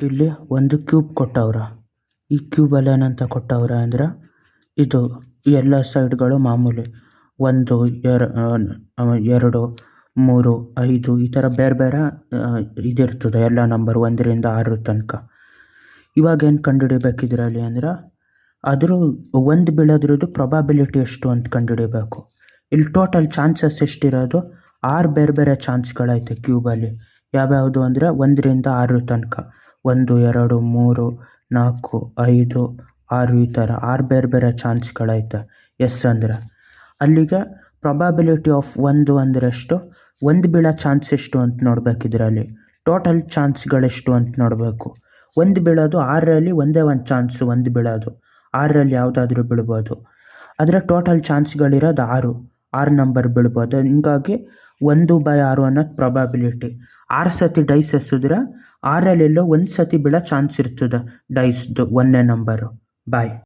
ಇಲ್ಲಿ ಒಂದು ಕ್ಯೂಬ್ ಕೊಟ್ಟವ್ರ. ಈ ಕ್ಯೂಬಲ್ಲಿ ಏನಂತ ಕೊಟ್ಟವ್ರ ಅಂದ್ರೆ ಇದು ಎಲ್ಲ ಸೈಡ್ಗಳು ಮಾಮೂಲಿ 1 2 3 5 ಈ ಥರ ಬೇರೆ ಬೇರೆ ಇದಿರ್ತದೆ ಎಲ್ಲ ನಂಬರ್ 1 ರಿಂದ 6 ತನಕ. ಇವಾಗ ಏನು ಕಂಡುಹಿಡಿಬೇಕಿದ್ರಲ್ಲಿ ಅಂದ್ರೆ ಅದ್ರ ಒಂದು ಬೀಳೋದ್ರದ್ದು ಪ್ರೊಬಾಬಿಲಿಟಿ ಎಷ್ಟು ಅಂತ ಕಂಡುಹಿಡಿಬೇಕು. ಇಲ್ಲಿ ಟೋಟಲ್ ಚಾನ್ಸಸ್ ಎಷ್ಟಿರೋದು 6 ಬೇರೆ ಬೇರೆ ಚಾನ್ಸ್ಗಳೈತೆ ಕ್ಯೂಬಲ್ಲಿ. ಯಾವ್ಯಾವುದು ಅಂದರೆ 1 ರಿಂದ 6 ತನಕ 1 2 3 4 5 6 ಈ ಥರ 6 ಬೇರೆ ಬೇರೆ ಚಾನ್ಸ್ಗಳೈತೆ ಎಸ್ ಅಂದರೆ. ಅಲ್ಲಿಗೆ ಪ್ರೊಬಾಬಿಲಿಟಿ ಆಫ್ 1 ಅಂದರೆ ಎಷ್ಟು, ಒಂದು ಬೀಳೋ ಚಾನ್ಸ್ ಎಷ್ಟು ಅಂತ ನೋಡಬೇಕಿದ್ರಲ್ಲಿ ಟೋಟಲ್ ಚಾನ್ಸ್ಗಳೆಷ್ಟು ಅಂತ ನೋಡಬೇಕು. ಒಂದು ಬೀಳೋದು 6ರಲ್ಲಿ ಒಂದೇ ಒಂದು ಚಾನ್ಸು ಒಂದು ಬೀಳೋದು 6ರಲ್ಲಿ ಯಾವುದಾದ್ರೂ ಬೀಳ್ಬೋದು. ಆದರೆ ಟೋಟಲ್ ಚಾನ್ಸ್ಗಳಿರೋದು 6 ನಂಬರ್ ಬೀಳ್ಬೋದು. ಹಿಂಗಾಗಿ 1/6 ಅನ್ನೋದು ಪ್ರೊಬಾಬಿಲಿಟಿ. 6 ಸತಿ ಡೈಸ್ ಎಸೆದ್ರೆ 6ರಲ್ಲೆಲ್ಲೋ ಒಂದು ಸತಿ ಬೀಳೋ ಚಾನ್ಸ್ ಇರ್ತದೆ ಡೈಸ್ದು 1ನೇ ನಂಬರು. ಬಾಯ್.